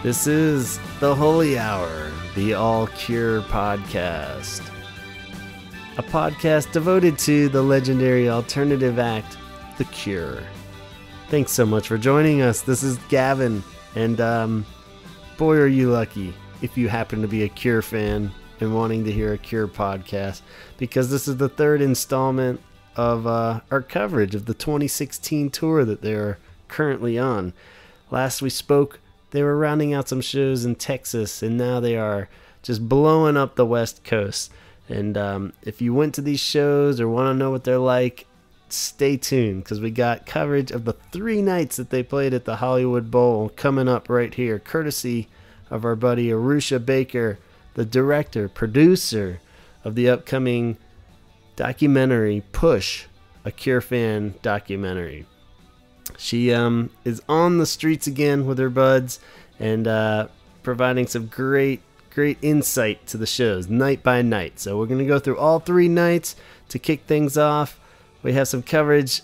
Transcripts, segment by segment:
This is The Holy Hour, the All Cure podcast. A podcast devoted to the legendary alternative act, The Cure. Thanks so much for joining us. This is Gavin, and boy are you lucky if you happen to be a Cure fan and wanting to hear a Cure podcast, because this is the third installment of our coverage of the 2016 tour that they're currently on. Last we spoke, they were rounding out some shows in Texas, and now they are just blowing up the West Coast. And if you went to these shows or want to know what they're like, stay tuned, because we got coverage of the 3 nights that they played at the Hollywood Bowl coming up right here, courtesy of our buddy Arusha Baker, the director, producer of the upcoming documentary Push, a Cure fan documentary. She is on the streets again with her buds and providing some great insight to the shows night by night. So we're going to go through all 3 nights to kick things off. We have some coverage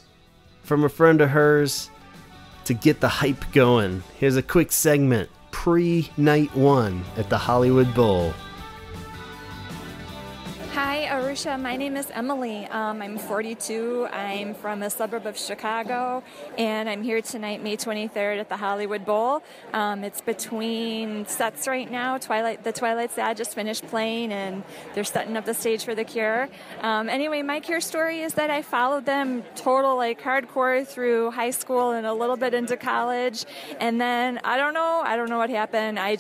from a friend of hers to get the hype going. Here's a quick segment, pre-night 1 at the Hollywood Bowl. Hi, Arusha. My name is Emily. I'm 42. I'm from a suburb of Chicago, and I'm here tonight, May 23rd, at the Hollywood Bowl. It's between sets right now. The Twilight Sad just finished playing, and they're setting up the stage for The Cure. Anyway, my Cure story is that I followed them total, hardcore through high school and a little bit into college, and then I don't know what happened. I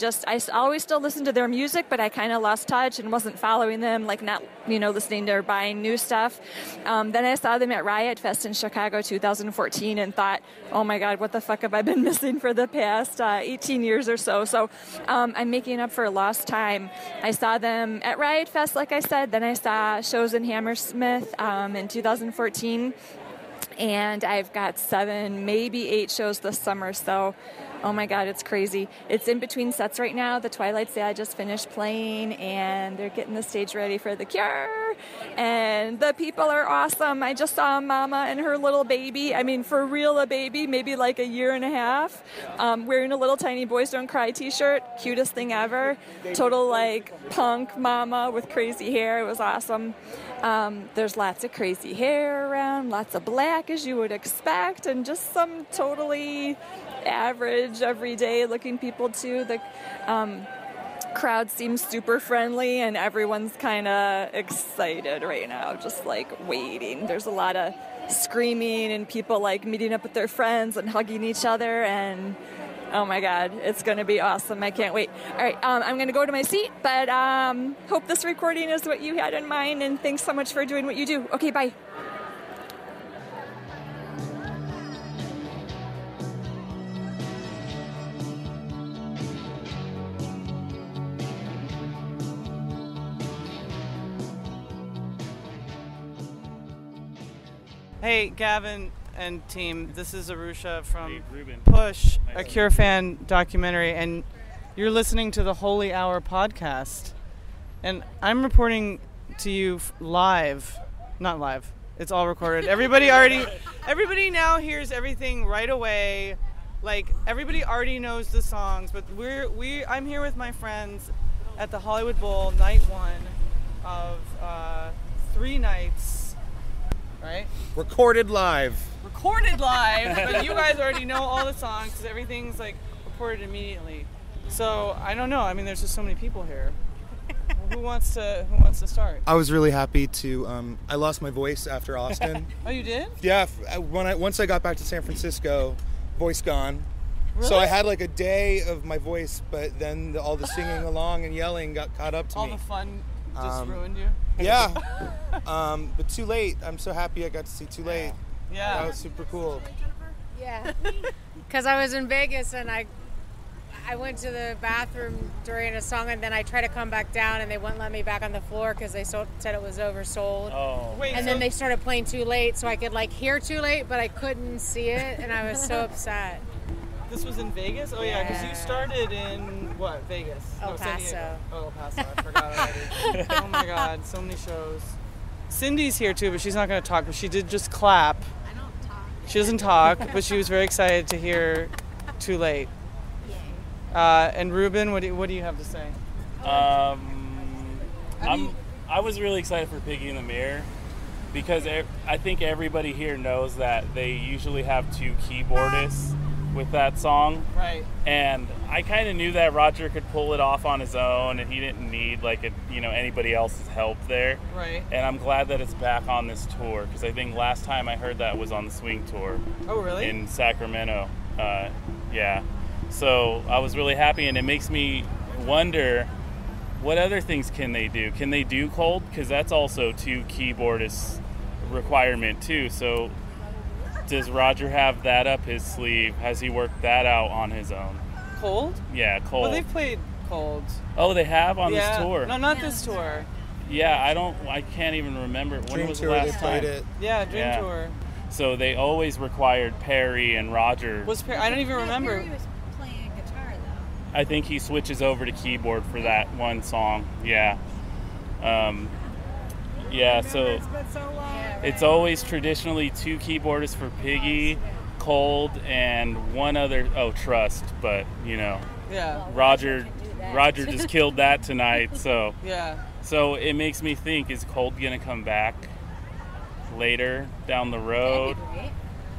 always still listened to their music, but I kind of lost touch and wasn't following them, not listening to or buying new stuff. Then I saw them at Riot Fest in Chicago 2014 and thought, oh my God, what the fuck have I been missing for the past 18 years or so? So I'm making up for lost time. I saw them at Riot Fest, like I said. Then I saw shows in Hammersmith in 2014. And I've got 7, maybe 8 shows this summer. So, oh my God, it's crazy. It's in between sets right now. The Twilight Sad just finished playing, and they're getting the stage ready for The Cure. And the people are awesome. I just saw Mama and her little baby. I mean, for real, a baby, maybe a year and a half, wearing a little tiny Boys Don't Cry t-shirt. Cutest thing ever. Total, punk mama with crazy hair. It was awesome. There's lots of crazy hair around, lots of black as you would expect, and just some totally average, everyday looking people too. The crowd seems super friendly, and everyone's kind of excited right now, just waiting. There's a lot of screaming and people meeting up with their friends and hugging each other, and oh my God, it's going to be awesome. I can't wait. All right, I'm going to go to my seat, but hope this recording is what you had in mind, and thanks so much for doing what you do. Okay, bye. Hey, Gavin and team, this is Arusha from Push, a Cure fan documentary, and you're listening to the Holy Hour podcast. And I'm reporting to you live, not live, it's all recorded. Everybody now hears everything right away. Everybody already knows the songs, but I'm here with my friends at the Hollywood Bowl, night 1 of 3 nights. Right? Recorded live, but you guys already know all the songs because everything's recorded immediately. So I don't know. I mean, there's just so many people here. Who wants to start? I was really happy to. I lost my voice after Austin. Oh, you did? Yeah. Once I got back to San Francisco, voice gone. Really? So I had a day of my voice, but then all the singing along and yelling got caught up to me. All the fun just ruined you. Yeah. But Too Late. I'm so happy I got to see Too Late. Yeah. That was super cool. Yeah. Because I was in Vegas and I went to the bathroom during a song, and then I tried to come back down and they wouldn't let me back on the floor because they said it was oversold. Oh. Wait, and then they started playing Too Late, so I could hear Too Late, but I couldn't see it, and I was so upset. This was in Vegas? Oh yeah, because you started in what? Vegas? El San Paso. Diego. Oh, El Paso. I forgot already. Oh my God, so many shows. Cindy's here too, but she's not going to talk. But she did just clap. I don't talk. She doesn't talk, but she was very excited to hear Too Late. Yay. And Ruben, what do you have to say? I was really excited for Piggy in the Mirror because I think everybody here knows that they usually have 2 keyboardists with that song. Right. And I kind of knew that Roger could pull it off on his own, and he didn't need anybody else's help there. Right. And I'm glad that it's back on this tour because I think last time I heard that was on the Swing Tour. Oh, really? In Sacramento. Yeah. So I was really happy, and it makes me wonder what other things can they do? Can they do Cold? Because that's also 2 keyboardists requirement too. So does Roger have that up his sleeve? Has he worked that out on his own? Cold? Yeah, Cold. Well, they've played Cold. Oh, they have on this tour? No, not this tour. Yeah, I can't even remember. When was the last time? It. Yeah, Dream Tour. So they always required Perry and Roger. Was Perry? I don't even remember. Perry was playing guitar though. I think he switches over to keyboard for that one song. Yeah. Yeah, so It's been so long. it's always traditionally 2 keyboardists for Piggy, Cold, and one other. Oh, Trust. But Yeah. Roger just killed that tonight. So Yeah. So it makes me think: is Cold gonna come back later down the road?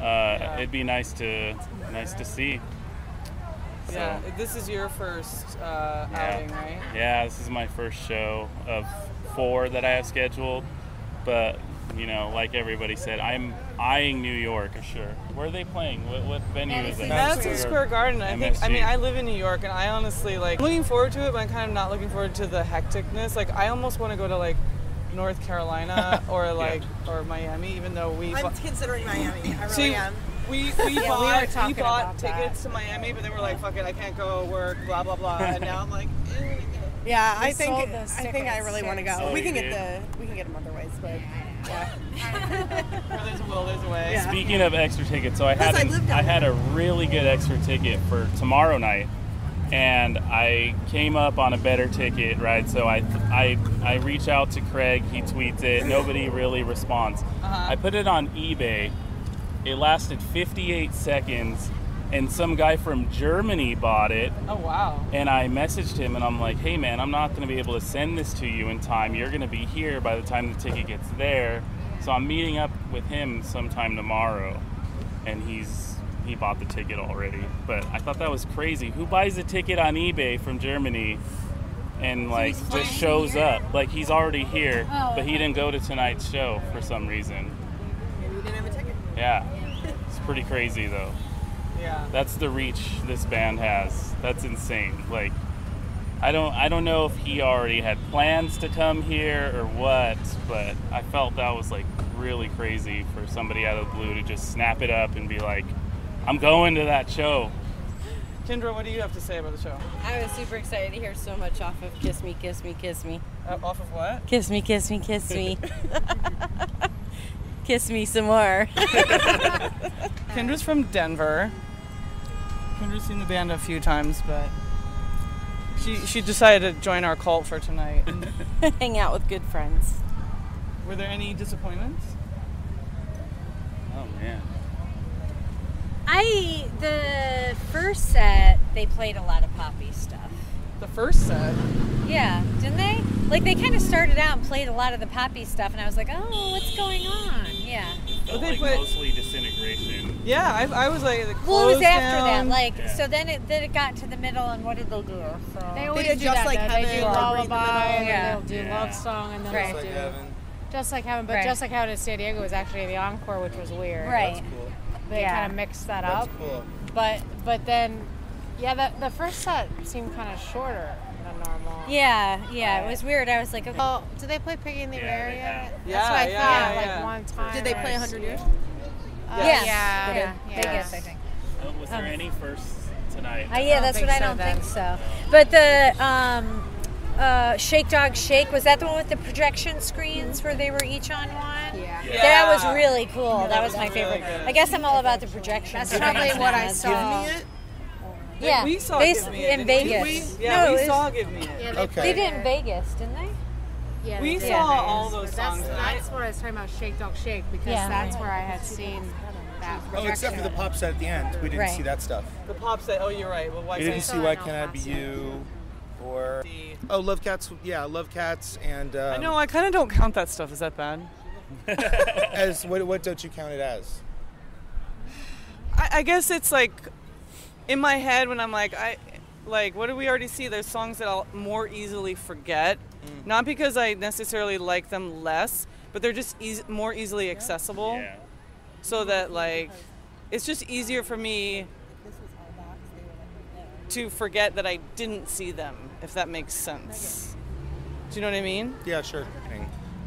It'd be nice to see. So, Yeah. This is your first outing, right? Yeah, this is my first show of 4 that I have scheduled. But like everybody said, I'm eyeing New York. Sure. Where are they playing? What venue is it? Madison Square Garden. I mean, I live in New York, and I honestly I'm looking forward to it, but I'm kind of not looking forward to the hecticness. Like, I almost want to go to North Carolina or or Miami, even though I'm considering Miami. I really See, am. We bought tickets to Miami, but then we're like, fuck it, I can't go work, blah blah blah, and now I'm like, Yeah, I think sold those I really want to go. Oh, we can you get them other ways, but yeah. where there's a will, there's a way. Yeah. Speaking of extra tickets, so I Plus, I lived down had a really good extra ticket for tomorrow night, and I came up on a better ticket, right? So I reach out to Craig, he tweets it, nobody really responds. I put it on eBay. It lasted 58 seconds, and some guy from Germany bought it. Oh, wow. And I messaged him, and I'm like, hey, man, I'm not going to be able to send this to you in time. You're going to be here by the time the ticket gets there. So I'm meeting up with him sometime tomorrow, and he bought the ticket already. But I thought that was crazy. Who buys a ticket on eBay from Germany and just shows up? Like, he's already here, but he didn't go to tonight's show for some reason. Maybe we didn't have a ticket. Yeah, it's pretty crazy though. Yeah. That's the reach this band has. That's insane. Like, I don't know if he already had plans to come here or what, but I felt that was really crazy for somebody out of the blue to just snap it up and be like, I'm going to that show. Kendra, what do you have to say about the show? I was super excited to hear so much off of Kiss Me, Kiss Me, Kiss Me. Off of what? Kiss me, kiss me, kiss me. Kiss me some more. Kendra's from Denver. Kendra's seen the band a few times, but she decided to join our cult for tonight. Hang out with good friends. Were there any disappointments? Oh man. The first set, they played a lot of poppy stuff. The first set? Yeah, didn't they? They kind of started out and played a lot of the poppy stuff, and I was like, oh, what's going on? Yeah. Felt they put- mostly Disintegration. Yeah, I was like, the Well, it was closed after down. that. So then it got to the middle, and what did they do? So They always did do Just that, Like though. Heaven, They do or Lullaby, Breathe in the Middle. and Yeah. then they'll do Yeah. Love Song, and then Right. they'll Like do Heaven. Just Like Heaven. But Right. Just Like Heaven in San Diego was actually the encore, which was weird. Right. That's cool. They Yeah. kind of mixed that That's up. cool. But then, yeah, the first set seemed kind of shorter than normal. Yeah, it was weird. I was like, okay. Oh, did they play Piggy in the Yeah, Mirror they yet? have. That's what I Yeah, thought. yeah. One time. Did they play I 100 years? Yes. Yeah. Vegas, I think. Was there any firsts tonight? Yeah, don't that's think what I so don't then. think so. But the Shake Dog Shake, was that the one with the projection screens where they were each on one? Yeah. That was really cool. That was was my really favorite. good. I guess I'm all about the projection. That's screens probably now. what I That's saw. all. Give me it. Yeah, We saw they, Give Me It, in didn't we? Vegas. Yeah, No, we it was- saw Give Me It. Yeah, Okay. They did in Vegas, didn't they? Yeah, We they saw did. all those But songs. That's what I was talking about, Shake Dog Shake, because Yeah. that's where I had seen that Oh, except for the pop set at the end. We didn't Right. see that stuff. The pop set. Oh, you're right. Well, why We didn't say see Why Can't I Be You or Love Cats. Yeah, Love Cats and. I know. I kind of don't count that stuff. Is that bad? As what don't you count it as? I guess it's like in my head when I'm like what did we already see? There's songs that I'll more easily forget, not because I necessarily like them less, but they're just more easily accessible. Yeah. So that like it's just easier for me to forget that I didn't see them, if that makes sense. Do you know what I mean? Yeah, sure.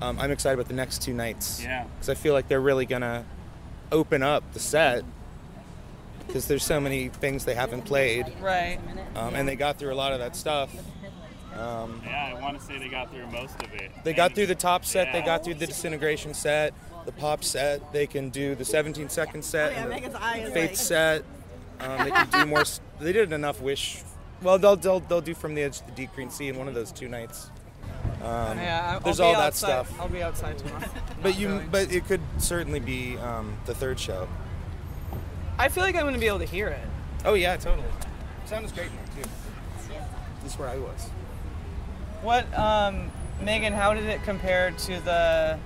I'm excited about the next 2 nights. Yeah. Because I feel like they're really gonna open up the set. Because there's so many things they haven't played. Right. And they got through a lot of that stuff. Yeah, I want to say they got through most of it. They got through the top set. They Yeah. got through the Disintegration set, the pop set. They can do the 17-second set, Yeah, and Megan's eye the is Faith like- set. They can do more. They did enough Wish. Well, they'll do From the Edge to the Deep Green Sea in one of those 2 nights. Yeah. There's I'll all be that outside. stuff. I'll be outside tomorrow. But it could certainly be the 3rd show. I feel like I'm going to be able to hear it. Oh yeah, totally. Sound is great in there too. This is where I was. What, Megan? How did it compare to the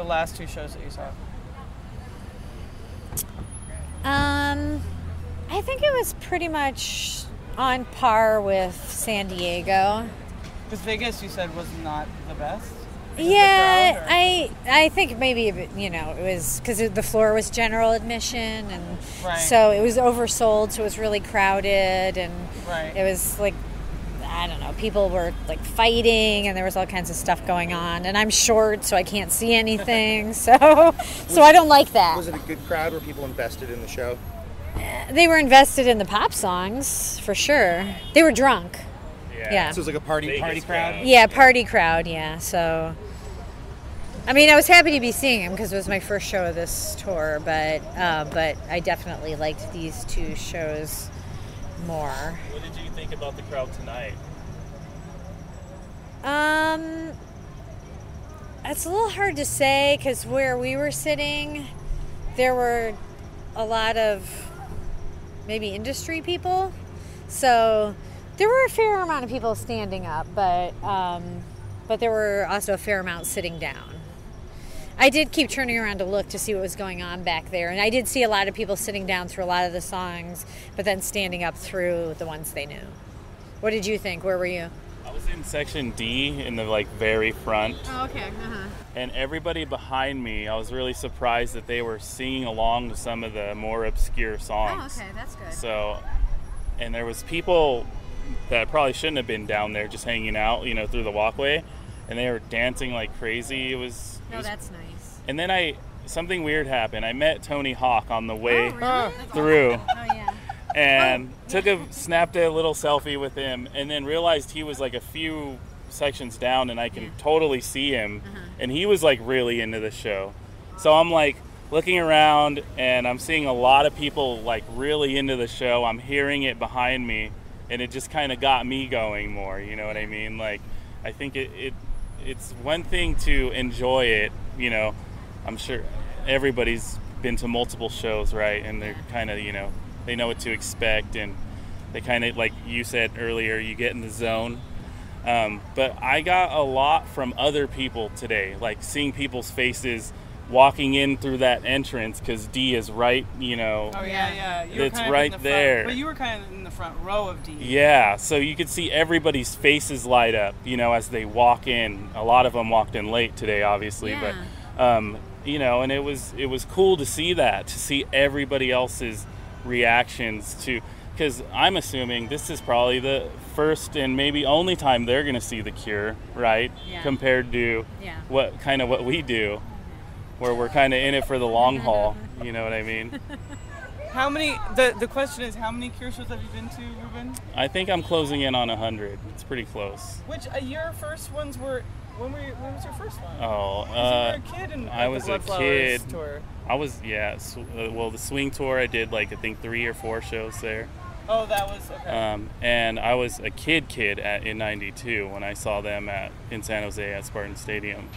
last 2 shows that you saw? I think it was pretty much on par with San Diego. Because Vegas, you said, was not the best. Yeah, I think maybe it was because the floor was general admission, and Right. so it was oversold, so it was really crowded, and Right. it was like, I don't know, people were like fighting, and there was all kinds of stuff going on, and I'm short, so I can't see anything, so I don't like that. Was it a good crowd? Were people invested in the show? They were invested in the pop songs for sure. They were drunk. Yeah. So it was like a party Vegas crowd. crowd. Yeah, party crowd, yeah. So, I mean, I was happy to be seeing him because it was my first show of this tour, but I definitely liked these 2 shows more. What did you think about the crowd tonight? It's a little hard to say because where we were sitting, there were a lot of maybe industry people, so there were a fair amount of people standing up, but there were also a fair amount sitting down. I did keep turning around to look to see what was going on back there, and I did see a lot of people sitting down through a lot of the songs, but then standing up through the ones they knew. What did you think? Where were you? I was in section D in the very front. Oh, okay. And everybody behind me, I was really surprised that they were singing along to some of the more obscure songs. Oh, okay, that's good. So, and there was people that probably shouldn't have been down there just hanging out, through the walkway, and they were dancing like crazy. It was That's nice. And then something weird happened. I met Tony Hawk on the way through. Oh, yeah. And snapped a little selfie with him, and then realized he was like a few sections down, and I can totally see him, and he was like really into the show. So I'm like looking around, and I'm seeing a lot of people like really into the show. I'm hearing it behind me, and it just kind of got me going more. You know what I mean? Like, I think it's one thing to enjoy it. I'm sure everybody's been to multiple shows, right? And they're kind of they know what to expect, and they kind of, like you said earlier, you get in the zone. But I got a lot from other people today, like seeing people's faces walking in through that entrance, because D is right, Oh, yeah. You were It's kind of right in the there. Front, but you were kind of in the front row of D. Yeah, so you could see everybody's faces light up, as they walk in. A lot of them walked in late today, obviously, but and it was cool to see that, to see everybody else's reactions to, because I'm assuming this is probably the first and maybe only time they're going to see The Cure, right? Yeah. Compared to what we do, where we're kind of in it for the long haul. You know what I mean? How many? The question is, how many Cure shows have you been to, Ruben? I think I'm closing in on 100. It's pretty close. Which your first ones were? When was your first one? Oh, you were a kid I was a Bloodflowers kid. Tour. I was, well, the Swing Tour, I did I think 3 or 4 shows there. Oh, that was okay. And I was a kid in '92 when I saw them in San Jose at Spartan Stadium.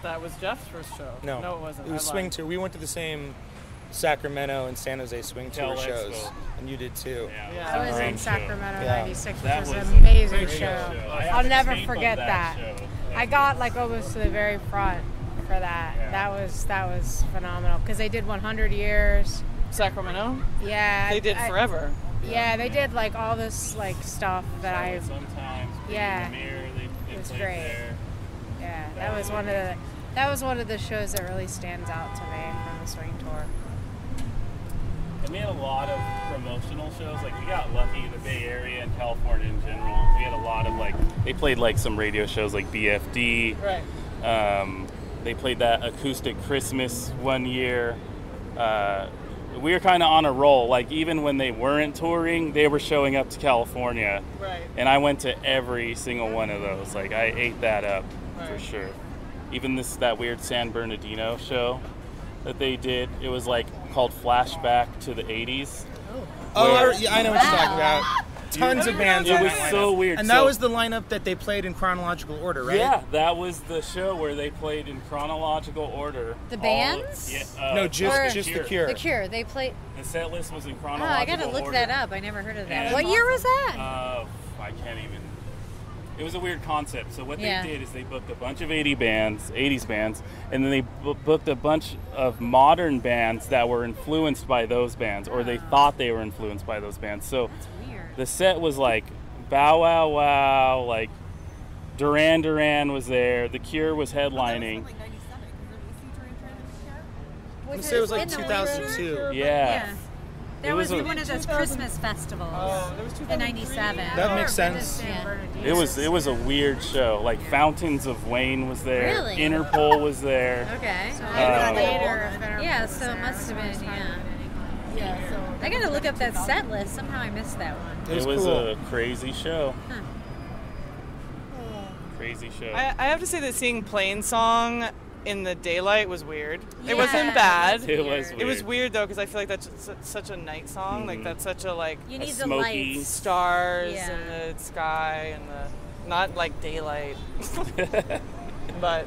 That was Jeff's first show. No, it wasn't. It was I swing lied. tour. We went to the same Sacramento and San Jose swing tour Cal shows, Expo. and you did too. Yeah. I was Great in show. Sacramento Yeah. '96, which That was was an amazing great show. I I'll have never tape of forget that. show. I got like almost to the very front for that. Yeah. That was phenomenal because they did 100 years. Sacramento. Yeah, They did forever. Yeah, they did like all this like stuff that I. Sometimes. Yeah. Mirror, they It was played great. there. Yeah, that was one of the shows that really stands out to me from the swing tour. And we had a lot of promotional shows. Like, we got lucky in the Bay Area and California in general. We had a lot of, like, they played, like, some radio shows like BFD. Right. They played that acoustic Christmas one year. We were kind of on a roll. Like, even when they weren't touring, they were showing up to California. Right. And I went to every single one of those. Like, I ate that up for Right. sure. Even that weird San Bernardino show that they did, it was like called Flashback to the 80s. Oh, Where- I know what you're talking about. Tons of bands. It on was that so lineup. weird. And So- that was the lineup that they played in chronological order, right? Yeah, that was the show where they played in chronological order. The All- bands? Yeah, No, Or- just the Cure. The Cure. They played. The set list was in Oh, chronological I gotta look order. that up. I never heard of that. And- What year was that? I can't even. It was a weird concept. So what Yeah. they did is they booked a bunch of 80s bands, and then they booked a bunch of modern bands that were influenced by those bands, or they thought they were influenced by those bands. So That's weird. the set was like Bow Wow Wow, like Duran Duran was there, The Cure was headlining. Like 97. I would say it was like in the 2002. winter? Yeah. Yeah. It That was was a- one of those Christmas festivals There was in '97. That makes sense. Yeah. It was a weird show. Like Fountains of Wayne was there. Really? Interpol was there. Okay. Later, if I Yeah, remember, so it must have been, yeah. Yeah, so. I gotta look up that set list. Somehow I missed that one. It was cool. a crazy show. Huh. Crazy show. I have to say that seeing Plain Song in the daylight was weird. Yeah. It wasn't bad. It was weird. It was weird though because I feel like that's such a night song. Like that's such a like You need the smoky- lights. stars Yeah. and the sky and the not like daylight, but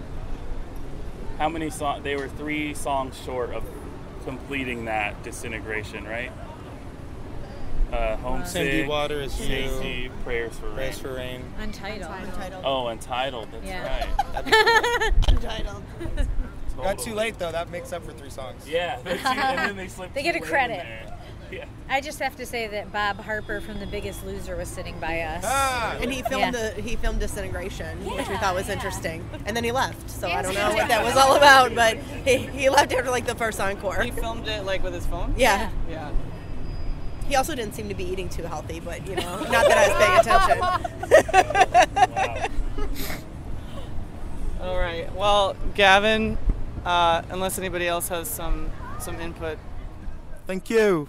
How many songs? They were 3 songs short of completing that Disintegration, right? Homesick, Cindy Water is You. Daisy, Prayers for Rain. Prayers for Rain. Untitled. Oh, Untitled. That's Yeah. right. Untitled. Got too Totally. late though. That makes up for 3 songs. Yeah, and then they slipped. They get a Too Late credit. in there. Yeah. I just have to say that Bob Harper from The Biggest Loser was sitting by us. Ah! And he filmed Yeah. he filmed Disintegration, which we thought was interesting. And then he left. So I don't know Yes. what that was all about, but he left after like the first encore. he filmed it like with his phone. Yeah. Yeah. He also didn't seem to be eating too healthy, but you know, not that I was paying attention. Wow. All right. Well, Gavin, unless anybody else has some input. Thank you.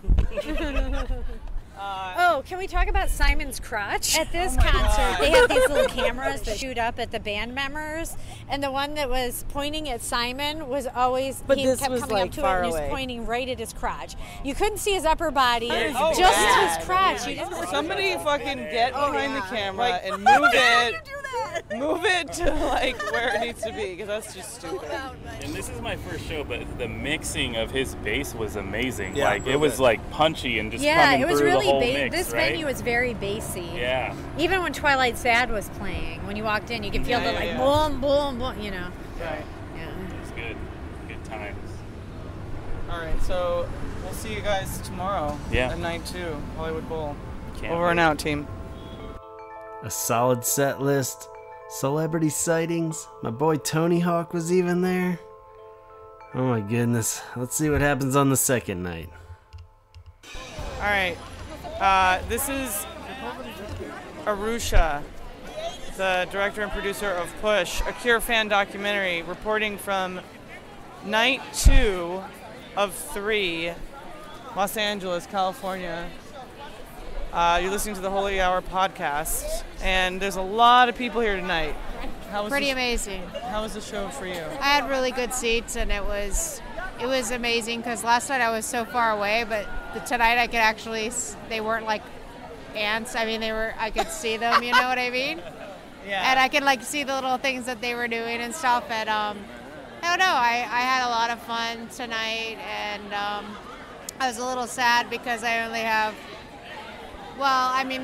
Oh, can we talk about Simon's crotch? At this concert, they have these little cameras that shoot up at the band members, and the one that was pointing at Simon was always, But he this kept was, coming like, up to far it and he was away. pointing right at his crotch. You couldn't see his upper body, Oh, just bad. his crotch. You didn't Somebody fucking get behind the yeah. camera and move it. Move it to like where it needs to be because that's just stupid. And this is my first show, but the mixing of his bass was amazing. Yeah, like real it was good. like punchy and just Yeah, coming it was through really the whole mix, this right? venue was very bassy. Yeah. Even when Twilight Sad was playing, when you walked in, you could feel Yeah, the like yeah. boom, boom, boom. You know. Right. Yeah. It was good. Good times. All right. So we'll see you guys tomorrow. Yeah. At night 2, Hollywood Bowl. Can't Over and wait. out, team. A solid set list, celebrity sightings. My boy Tony Hawk was even there. Oh my goodness. Let's see what happens on the second night. All right. This is Arusha, the director and producer of Push, a Cure fan documentary, reporting from night 2 of 3, Los Angeles, California. You're listening to the Holy Hour podcast, and there's a lot of people here tonight. How was Pretty the, amazing. How was the show for you? I had really good seats, and it was amazing because last night I was so far away, but tonight I could actually. They weren't like ants. I mean, I could see them. You know what I mean? Yeah. And I could like see the little things that they were doing and stuff. And I don't know. I had a lot of fun tonight, and I was a little sad because I only have,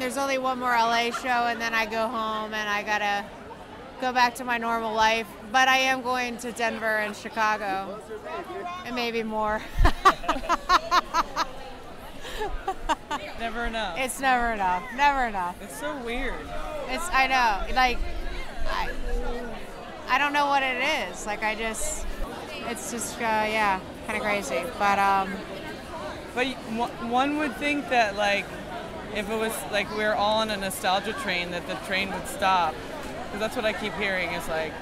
there's only one more LA show, and then I go home and I gotta go back to my normal life. But I am going to Denver and Chicago, and maybe more. Never enough. It's never enough. Never enough. It's so weird. I know. Like, I don't know what it is. Like, it's just, kind of crazy. But one would think that, like, if it was like we were all on a nostalgia train, that the train would stop. Because that's what I keep hearing is like,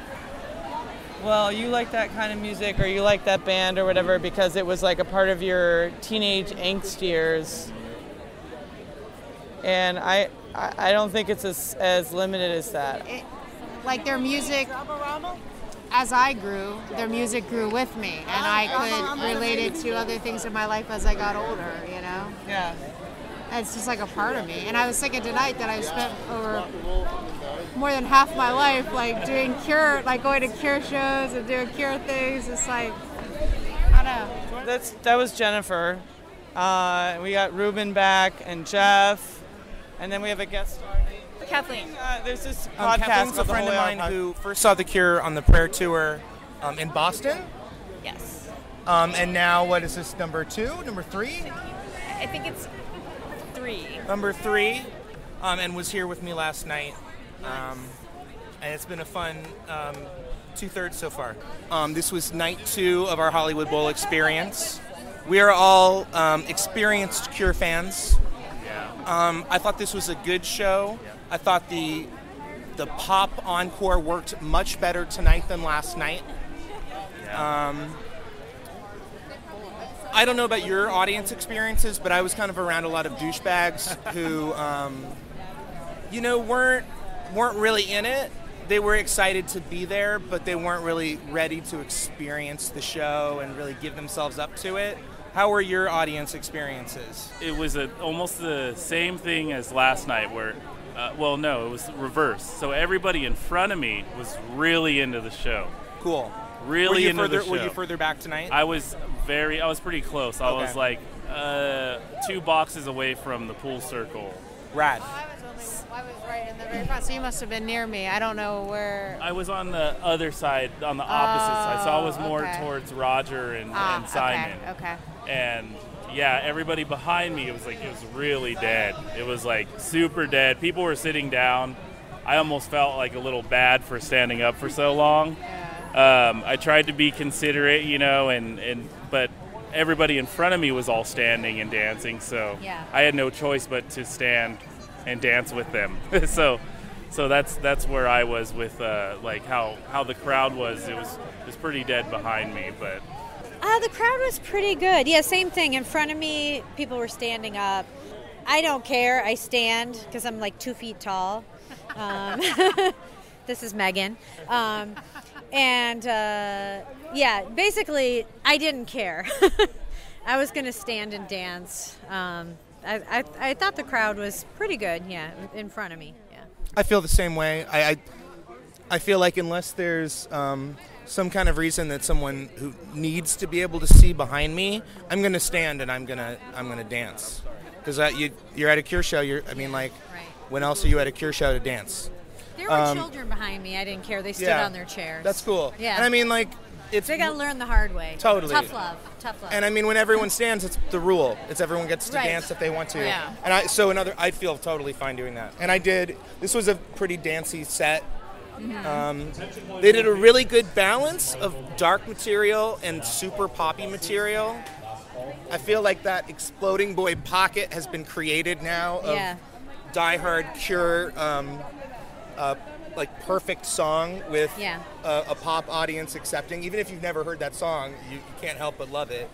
well, you like that kind of music or you like that band or whatever because it was like a part of your teenage angst years. And I don't think it's as limited as that. Like their music, as I grew, their music grew with me, and I could relate it to other things in my life as I got older, you know? Yeah. It's just like a part of me. And I was thinking tonight that I spent over more than half my life like doing Cure, like going to Cure shows and doing Cure things. It's like, I don't know. That was Jennifer. We got Ruben back and Jeff, and then we have a guest star. Kathleen. There's this podcast. Kathleen's a friend of mine who first saw The Cure on the Prayer Tour in Boston. Yes. And now, what is this, number 2, number 3? I think it's 3. Number 3, and was here with me last night. And it's been a fun 2/3 so far. This was night 2 of our Hollywood Bowl experience. We are all experienced Cure fans. Yeah. I thought this was a good show. Yeah. I thought the pop encore worked much better tonight than last night. Yeah. I don't know about your audience experiences, but I was kind of around a lot of douchebags who, weren't really in it. They were excited to be there, but they weren't really ready to experience the show and really give themselves up to it. How were your audience experiences? It was almost the same thing as last night where, it was reversed. So everybody in front of me was really into the show. Cool. Really into the show. Were you further back tonight? I was pretty close. I was like 2 boxes away from the pool circle. Rad. I was right in the very front, so you must have been near me. I don't know where. I was on the other side, on the opposite side, so I was more towards Roger and Simon. Okay. And yeah, everybody behind me, it was really dead. It was like super dead. People were sitting down. I almost felt like a little bad for standing up for so long. Yeah. I tried to be considerate, but everybody in front of me was all standing and dancing, so yeah. I had no choice but to stand and dance with them. so that's where I was with how the crowd was. It was pretty dead behind me, but the crowd was pretty good. Yeah, same thing. In front of me, people were standing up. I don't care. I stand because I'm like 2 feet tall. This is Megan. Basically, I didn't care. I was going to stand and dance. I thought the crowd was pretty good, in front of me. Yeah. I feel the same way. I feel like unless there's some kind of reason that someone who needs to be able to see behind me, I'm going to stand and I'm going to dance. Because you're at a Cure show. Right. When else are you at a Cure show to dance? There were children behind me. I didn't care. They stood on their chairs. That's cool. Yeah. And they got to learn the hard way. Totally. Tough love. And when everyone stands, it's the rule. It's everyone gets to dance if they want to. Yeah. And I'd feel totally fine doing that. And I did. This was a pretty dancey set. Mm-hmm. They did a really good balance of dark material and super poppy material. I feel like that Exploding Boy pocket has been created now of diehard Cure, perfect song with a pop audience accepting. Even if you've never heard that song, you can't help but love it.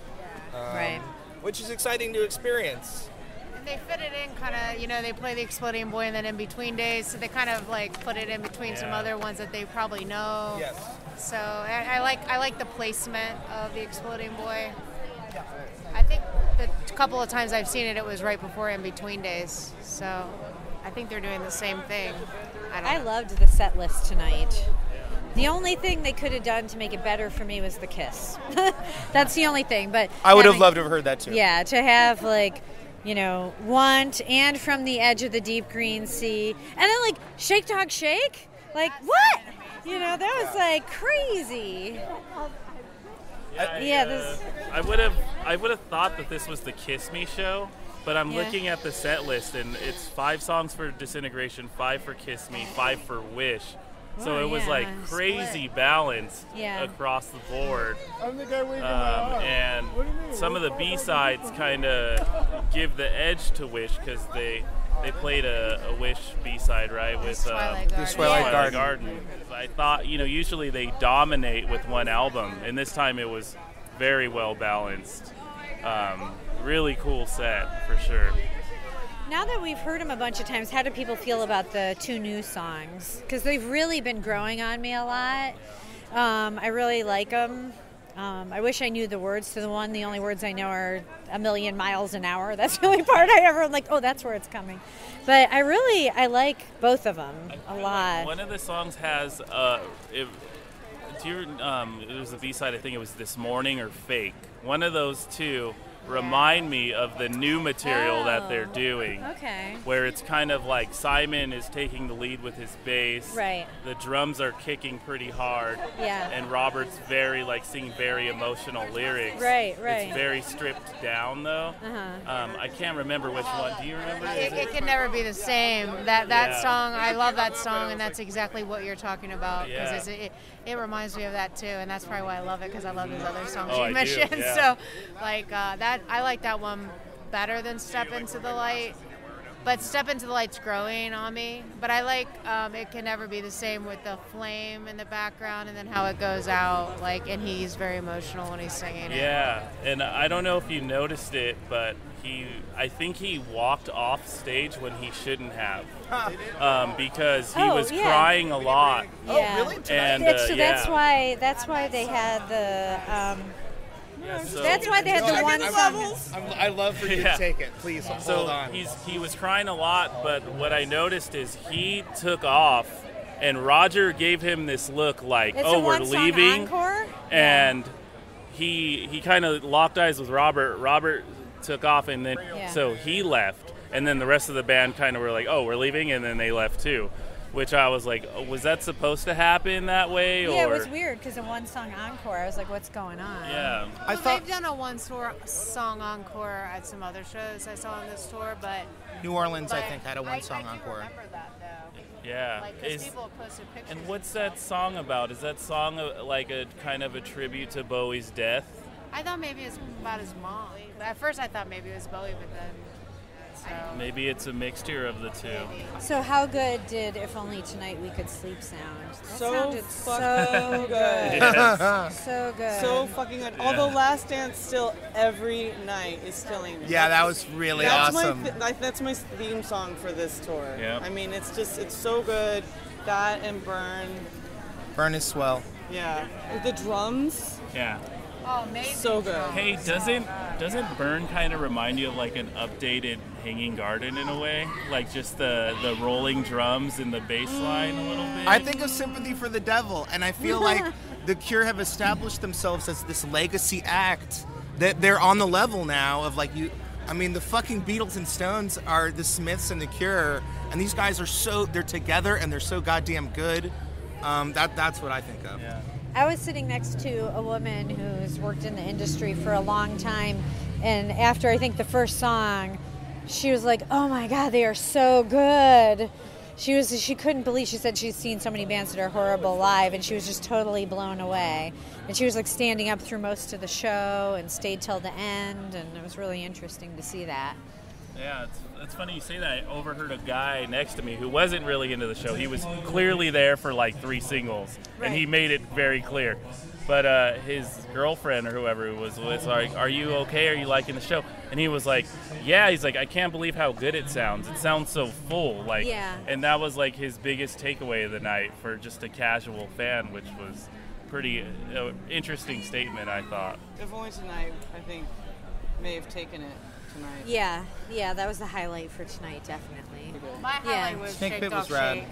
Which is exciting to experience. And they fit it in kind of, they play the Exploding Boy and then In Between Days, so they kind of put it in between some other ones that they probably know. Yes. So I like the placement of the Exploding Boy. I think the couple of times I've seen it, it was right before In Between Days. So I think they're doing the same thing. I loved the set list tonight. The The only thing they could have done to make it better for me was the kiss. That's the only thing. But I would have loved to have heard that too. Yeah, to have like, want and from the edge of the deep green sea, and then like shake dog shake, like what? That was like crazy. I would have thought that this was the Kiss Me show, but I'm looking at the set list and it's 5 songs for Disintegration, 5 for Kiss Me, 5 for Wish. So it was like crazy balanced across the board. And some of the B-sides kind of give the edge to Wish because they played a Wish B-side, right, with Twilight Garden. I thought, usually they dominate with one album, and this time it was very well balanced. Really cool set, for sure. Now that we've heard them a bunch of times, how do people feel about the 2 new songs? Because they've really been growing on me a lot. I really like them. I wish I knew the words to the one. The only words I know are a million miles an hour. That's the only part I ever like, oh, that's where it's coming. But I like both of them a lot. Like one of the songs has, it was a B-side, I think it was This Morning or Fake. One of those two remind me of the new material that they're doing. Okay. Where it's kind of like Simon is taking the lead with his bass. Right. The drums are kicking pretty hard. Yeah. And Robert's singing very emotional lyrics. Right. It's very stripped down though. I can't remember which one. Do you remember? It can never be the same. That song, I love that song, and that's exactly what you're talking about. Because it reminds me of that too, and that's probably why I love it, because I love those other songs you mentioned. So, I like that one better than Step Into the Light. But Step Into the Light's growing on me. But I like It Can Never Be the Same with the flame in the background and then how it goes out. And he's very emotional when he's singing it. Yeah, and I don't know if you noticed it, but I think he walked off stage when he shouldn't have, because he was crying a lot. Yeah. Oh, really? And that's why they had the. That's why they had the one song. I love for you to take it. Please hold on. He was crying a lot, but what I noticed is he took off, and Roger gave him this look like, we're leaving. Encore? And he kind of locked eyes with Robert. Robert took off, and then so he left, and then the rest of the band kind of were like, we're leaving, and then they left too. Which I was like, was that supposed to happen that way? Yeah, it was weird because in one song encore, I was like, what's going on? Yeah. They've done a one-song encore at some other shows I saw on this tour, but New Orleans, I think, had a one-song encore. I remember that, though. Yeah. Because people have posted pictures. And what's that song about? Is that song like a kind of a tribute to Bowie's death? I thought maybe it was about his mom. At first I thought maybe it was Bowie, but then... Maybe it's a mixture of the two. So how good did If Only Tonight We Could Sleep sound? That So sounded good. Yes. so good. So fucking good. Yeah. Although Last Dance still every night is killing me. Yeah, that was really awesome. That's my theme song for this tour. Yeah. I mean, it's so good. That and Burn. Burn is swell. Yeah. The drums. Yeah. Oh, amazing. So good. Hey, doesn't Burn kind of remind you of like an updated Hanging Garden in a way? Like just the rolling drums and the bass line a little bit? I think of Sympathy for the Devil, and I feel like The Cure have established themselves as this legacy act that they're on the level now of the fucking Beatles and Stones are the Smiths and The Cure, and these guys are they're together and they're so goddamn good. That's what I think of. Yeah. I was sitting next to a woman who's worked in the industry for a long time, and after I think the first song, she was like, "Oh my God, they are so good." She couldn't believe. She said she's seen so many bands that are horrible live, and she was just totally blown away. And she was like standing up through most of the show and stayed till the end, and it was really interesting to see that. Yeah, it's funny you say that. I overheard a guy next to me who wasn't really into the show. He was clearly there for like 3 singles, and he made it very clear. But his girlfriend or whoever was like, "Are you okay? Are you liking the show?" And he was like, "Yeah." He's like, "I can't believe how good it sounds. It sounds so full." And that was like his biggest takeaway of the night for just a casual fan, which was pretty interesting statement, I thought. If Only Tonight, I think, may have taken it tonight. Yeah, that was the highlight for tonight, definitely. My highlight was Snake Shake Pit Dog was rad. Shake.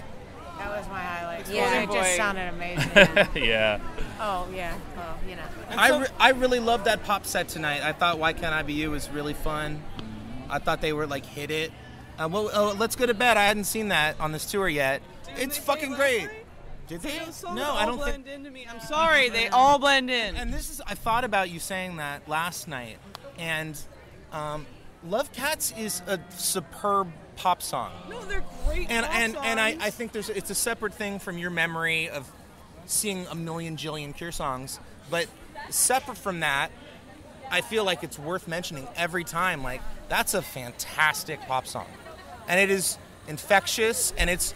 That was my highlight. Yeah. It just sounded amazing. Yeah. Oh, yeah. Well, you know. I really loved that pop set tonight. I thought Why Can't I Be You was really fun. I thought they were like hit it. Let's Go to Bed. I hadn't seen that on this tour yet. It's fucking great. Did they? No, I don't blend into me. I'm sorry, they all blend in. And I thought about you saying that last night, and Love Cats is a superb pop song. No, they're great and pop and songs. and I think it's a separate thing from your memory of seeing a million jillion Cure songs, but separate from that, I feel like it's worth mentioning every time. Like, that's a fantastic pop song, and it is infectious, and it's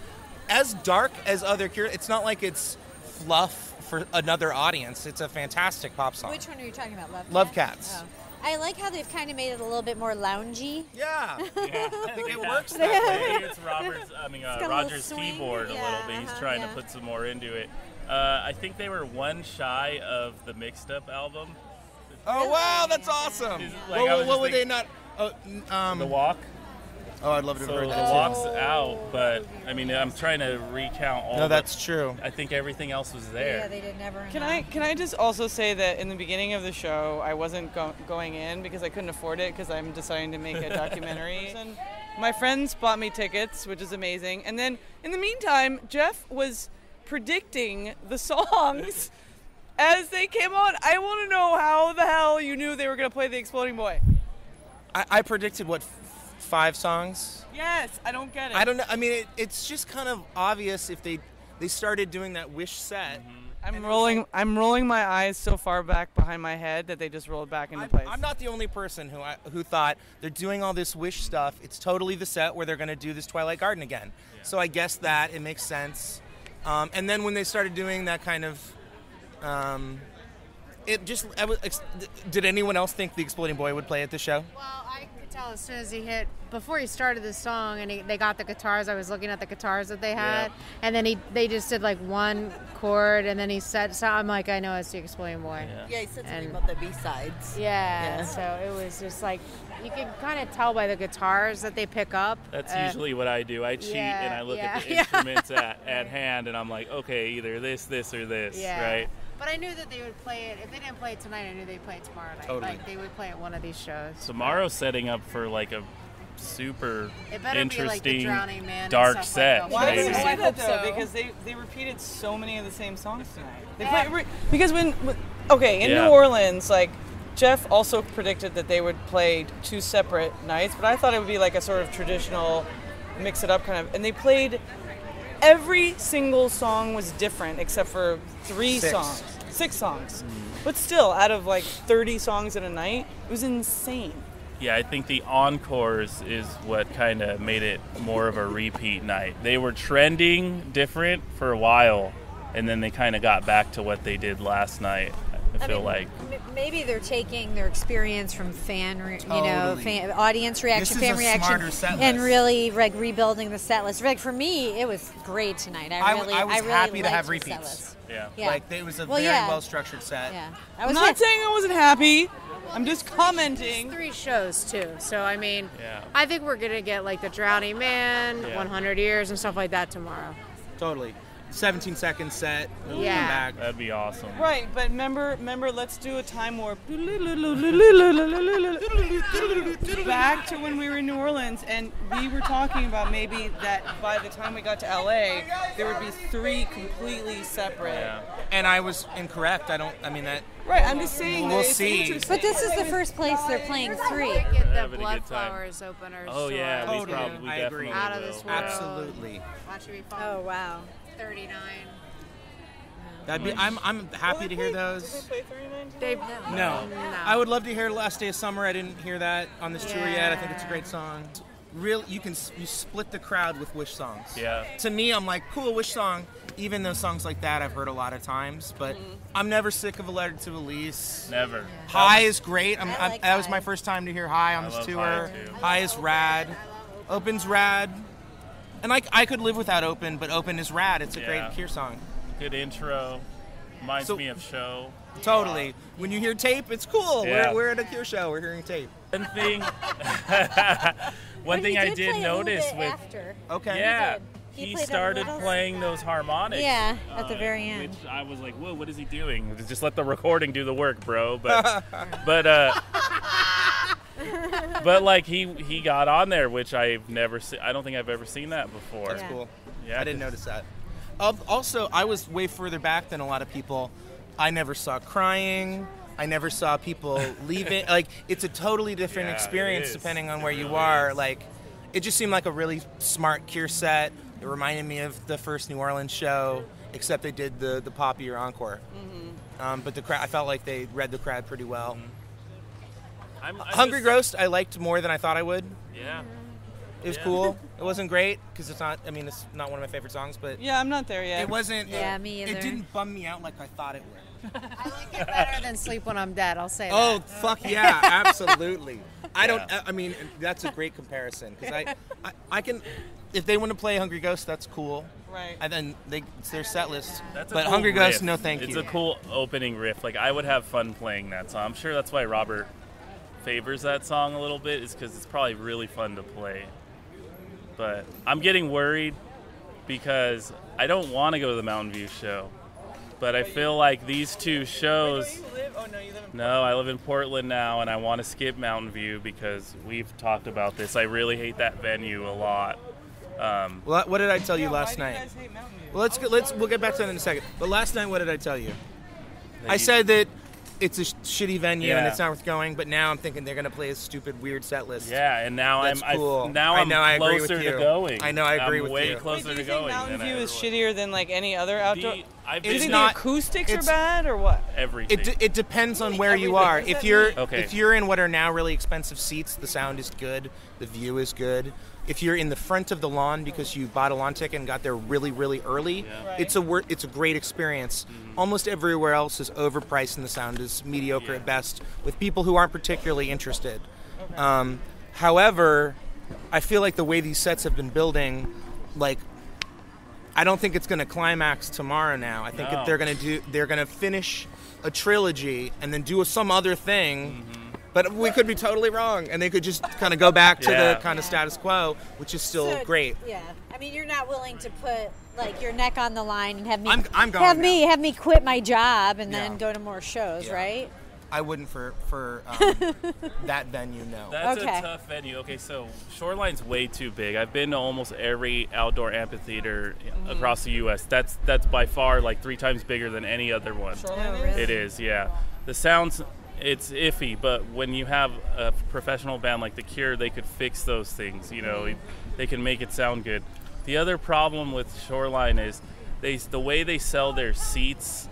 as dark as other Cure. It's not like it's fluff for another audience. It's a fantastic pop song. Which one are you talking about? Love Cats. Oh. I like how they've kind of made it a little bit more loungy. Yeah. I think it works that way. It's Roger's keyboard a little bit. He's trying to put some more into it. I think they were one shy of the Mixed Up album. Oh, wow, that's awesome. What would they not... The Walk. Oh, I'd love to have heard The that, too. Walk's out, but, I mean, I'm trying to recount all No, that's true. I think everything else was there. Yeah, they did never. Can I just also say that in the beginning of the show, I wasn't going in because I couldn't afford it because I'm deciding to make a documentary. And my friends bought me tickets, which is amazing. And then in the meantime, Jeff was predicting the songs as they came on. I want to know how the hell you knew they were going to play The Exploding Boy. I predicted, 5 songs? Yes, I don't get it. I don't know. I mean, it's just kind of obvious if they started doing that Wish set. Mm-hmm. I'm rolling my eyes so far back behind my head that they just rolled back into place. I'm not the only person who thought they're doing all this Wish stuff. It's totally the set where they're going to do this Twilight Garden again. Yeah. So I guess that it makes sense. And then when they started doing that kind of, did anyone else think The Exploding Boy would play at the show? Well, I could tell as soon as before he started the song and they got the guitars, I was looking at the guitars that they had, and then they just did like one chord, and then he said, so I'm like, I know it's The Exploding Boy. Yeah, he said something about the B-sides. Yeah, so it was just like, you can kind of tell by the guitars that they pick up. That's usually what I do. I cheat and I look at the instruments at hand, and I'm like, okay, either this, or this, right? But I knew that they would play it. If they didn't play it tonight, I knew they'd play it tomorrow night. Totally. Like, they would play at one of these shows. Tomorrow's setting up for like a super interesting, like the Drowning Man dark set. Like Why do you maybe. say that though? Because they repeated so many of the same songs tonight. Because in New Orleans, like, Jeff also predicted that they would play 2 separate nights, but I thought it would be like a sort of traditional mix it up kind of, and they played every single song was different except for 6 songs. But still, out of like 30 songs in a night, it was insane. Yeah, I think the encores is what kind of made it more of a repeat night. They were trending different for a while, and then they kind of got back to what they did last night. I feel like maybe they're taking their experience from audience reaction, fan reaction, and really like rebuilding the set list. Like for me, it was great tonight. I was really happy to liked have the set repeats. list. Yeah. Like it was a very well structured set. Yeah, I'm not saying I wasn't happy. I'm just commenting. 3 shows too, so I mean, I think we're gonna get like the Drowning Man, 100 Years, and stuff like that tomorrow. Totally. 17-second set. Come back. that'd be awesome. Right, but remember, let's do a time warp. Back to when we were in New Orleans, and we were talking about maybe that by the time we got to LA, there would be 3 completely separate. Yeah. And I was incorrect. Right, I'm just saying we'll that it's see. interesting. But this is the first place they're playing 3. Get the Having a good time. Bloodflowers openers. Oh yeah, we Totally. probably I agree. definitely Out of will. this world. Absolutely. Watch it be fun. Oh wow. 39. That'd be. I'm happy to hear those. Did they play 39? They've No. I would love to hear Last Day of Summer. I didn't hear that on this tour yet. I think it's a great song. You split the crowd with Wish songs. Yeah. To me, I'm like, cool, Wish song. Even though songs like that I've heard a lot of times, but I'm never sick of A Letter to Elise. Never. High is great. like that was High. my first time to hear High on I this love tour. High, too. High is rad. Open's rad. And I could live without Open, but Open is rad. It's a great Cure song. Good intro. Reminds me of Show. Totally. When you hear Tape, it's cool. Yeah. We're at a Cure show. We're hearing Tape. One thing But he I did did play a little notice bit with after. Okay. yeah, He he played a started little- playing those harmonics. Yeah, at the very end. Which I was like, whoa, what is he doing? Just let the recording do the work, bro. But like he got on there, which I've never seen. I don't think I've ever seen that before. That's cool. Yeah, I didn't notice that. Also, I was way further back than a lot of people. I never saw crying. I never saw people leaving. Like, it's a totally different Yeah, experience it is. depending on It where you really are. is. Like, it just seemed like a really smart Cure set. It reminded me of the first New Orleans show, except they did the poppier encore. But the crowd, I felt like they read the crowd pretty well. Hungry Ghost, I liked more than I thought I would. Yeah. It was cool. It wasn't great because it's not. I mean, it's not one of my favorite songs, but Yeah, I'm not there yet. it wasn't. Yeah, me either. It didn't bum me out like I thought it would. I like it better than Sleep When I'm Dead. I'll say Oh, that. fuck yeah, absolutely. I don't. I mean, that's a great comparison because I can. If they want to play Hungry Ghost, that's cool. Right. And then it's their set list. That's a but cool Hungry riff. Ghost, no thank It's you. a cool opening riff. Like, I would have fun playing that song. I'm sure that's why Robert favors that song a little bit, is because it's probably really fun to play. But I'm getting worried because I don't want to go to the Mountain View show. But I feel like these two shows... No, I live in Portland now, and I want to skip Mountain View because we've talked about this. I really hate that venue a lot. Well, what did I tell you last night? Well, we'll get back to that in a second. But last night, what did I tell you? I said that it's a shitty venue and Yeah. it's not worth going. But now I'm thinking they're gonna play a stupid weird set list. Yeah, and now That's cool. I'm I agree with closer you. to going. I know, I agree I'm with way you. closer Do you to think going. Mountain than View I is ever was. shittier than like any other outdoor? I've Do you been think not- the acoustics are it's- bad or what? everything. It depends on where you are. Everything. If you're Okay. if you're in what are now really expensive seats, the sound is good, the view is good. If you're in the front of the lawn because you bought a lawn ticket and got there really, really early, it's a great experience. Almost everywhere else is overpriced and the sound is mediocre at best with people who aren't particularly interested. However, I feel like the way these sets have been building, like, I don't think it's going to climax tomorrow now. I think No. they're going to finish a trilogy and then do some other thing. But we could be totally wrong, and they could just kind of go back to Yeah. the kind of status quo, which is still So, great. Yeah, I mean, you're not willing to put like your neck on the line and have me I'm going have me quit my job and then Yeah. go to more shows, Yeah. right? I wouldn't for that venue, no. That's Okay. a tough venue. Okay, so Shoreline's way too big. I've been to almost every outdoor amphitheater across the U.S. That's by far like 3 times bigger than any other one. It is, yeah. The sounds, it's iffy, but when you have a professional band like The Cure, they could fix those things. You know, they can make it sound good. The other problem with Shoreline is the way they sell their seats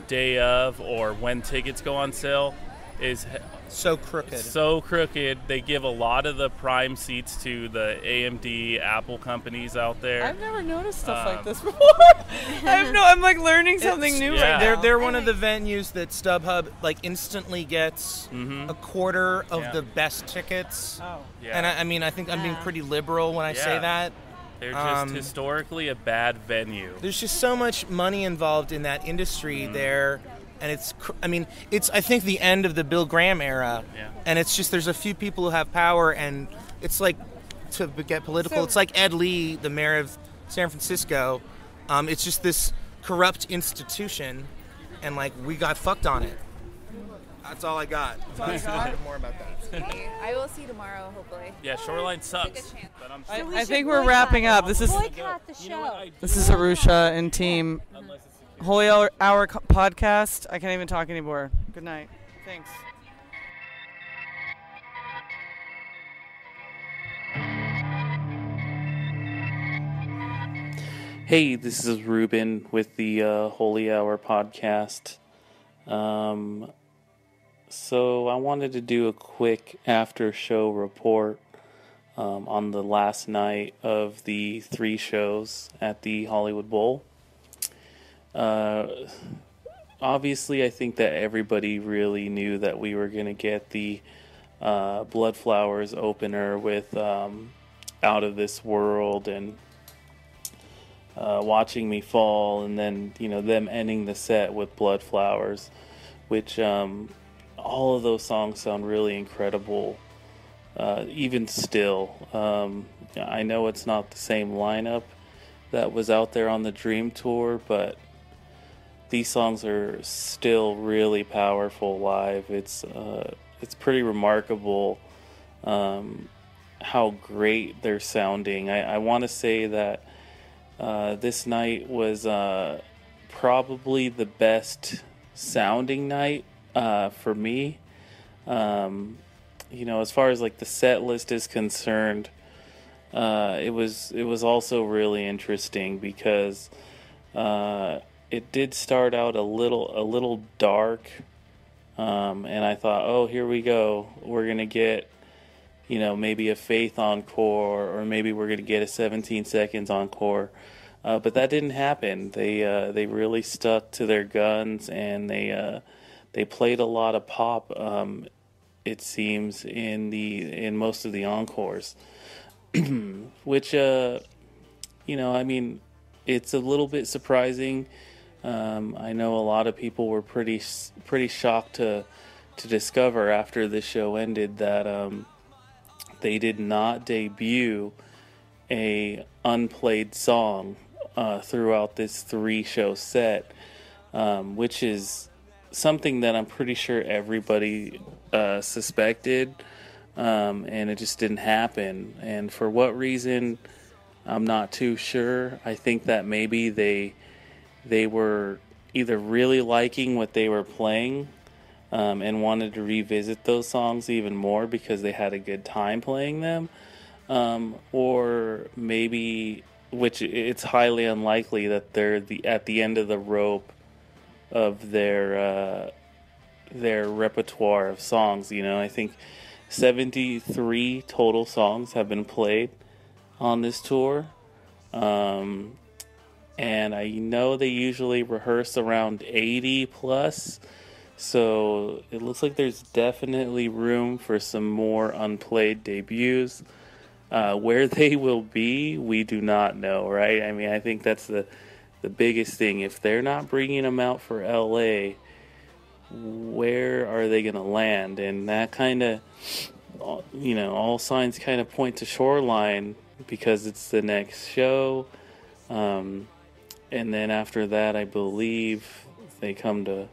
day of or when tickets go on sale is So crooked. so crooked. They give a lot of the prime seats to the AMD Apple companies out there. I've never noticed stuff like this before. I'm like learning something new yeah. right now. They're one of the venues that StubHub like instantly gets a quarter of Yeah. the best tickets. Oh. Yeah. And I mean, I think I'm being pretty liberal when I say Yeah. that. They're just historically a bad venue. There's just so much money involved in that industry there, and it's I think the end of the Bill Graham era, Yeah. and it's just there's a few people who have power, and it's like, to get political, it's like Ed Lee, the mayor of San Francisco. It's just this corrupt institution, and like we got fucked on it. That's all I got. More about that. I will see you tomorrow, hopefully. Yeah, Shoreline sucks. But I'm I think we're wrapping up. This is Boycott the show. This is Arusha and team. Holy Hour podcast. I can't even talk anymore. Good night. Thanks. Hey, this is Ruben with the Holy Hour podcast. So I wanted to do a quick after-show report on the last night of the 3 shows at the Hollywood Bowl. Obviously, I think that everybody really knew that we were going to get the Blood Flowers opener with Out of This World and Watching Me Fall, and then them ending the set with Blood Flowers, which all of those songs sound really incredible. Even still, I know it's not the same lineup, that was out there on the Dream Tour, but these songs are still really powerful live. It's pretty remarkable how great they're sounding. I want to say that this night was probably the best sounding night for me. As far as like the set list is concerned, it was also really interesting because it did start out a little dark, and I thought, oh, here we go, we're gonna get maybe a Faith encore, or maybe we're gonna get a 17 Seconds encore, but that didn't happen. They really stuck to their guns, and they played a lot of pop. It seems in most of the encores, which it's a little bit surprising. I know a lot of people were pretty shocked to discover after the show ended that they did not debut a unplayed song throughout this 3-show set, which is something that I'm pretty sure everybody suspected, and it just didn't happen. And for what reason, I'm not too sure. I think that maybe they were either really liking what they were playing and wanted to revisit those songs even more because they had a good time playing them, or maybe, which it's highly unlikely, that they're at the end of the rope of their repertoire of songs. I think 73 total songs have been played on this tour, and I know they usually rehearse around 80 plus, so it looks like there's definitely room for some more unplayed debuts. Where they will be, we do not know, right? I mean, I think that's the biggest thing. If they're not bringing them out for LA, where are they going to land? And that kind of, all signs kind of point to Shoreline because it's the next show. And then after that, I believe they come to